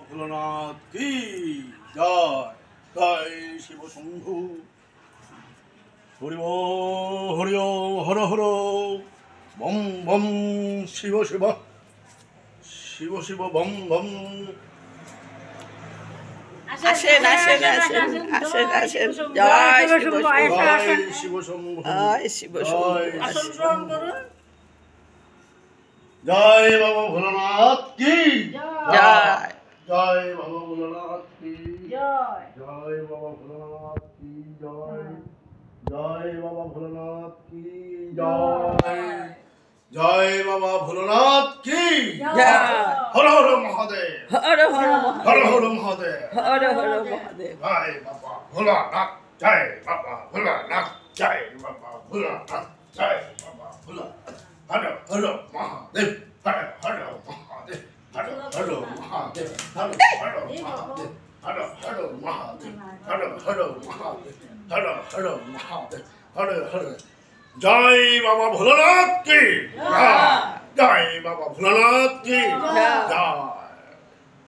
ভোলানাথ কি জয় জয় শিব শম্ভু হরি হরি হর হর বম বম শিব শিব শিব শিব বম বম আসেন আসেন আসেন আসেন আসেন জয় শিব জয় শিব শম্ভু জয় শিব শম্ভু জয় বাবা ভোলানাথ কি জয় জয় বাবা ভোলানাথ কি জয় বাবা ভোলানাথ কি জয় জয় বাবা ভোলানাথ কি জয় জয় বাবা ভোলানাথ কি জয় হর হর মহাদেব হর হর হর হর মহাদেব হর হর মহাদেব জয় বাবা ভোলানাথ জয় বাবা ভোলানাথ জয় বাবা ভোলানাথ জয় বাবা ভোলানাথ হর হর মহাদেব হর হর মহাদেব হর হর মহাদেব হর হর মহাদেব হর হর মহাদেব হর হর মহাদেব হর হর মহাদেব হর হর জয় বাবা ভোলানাথ কি জয় বাবা ভোলানাথ কি জয়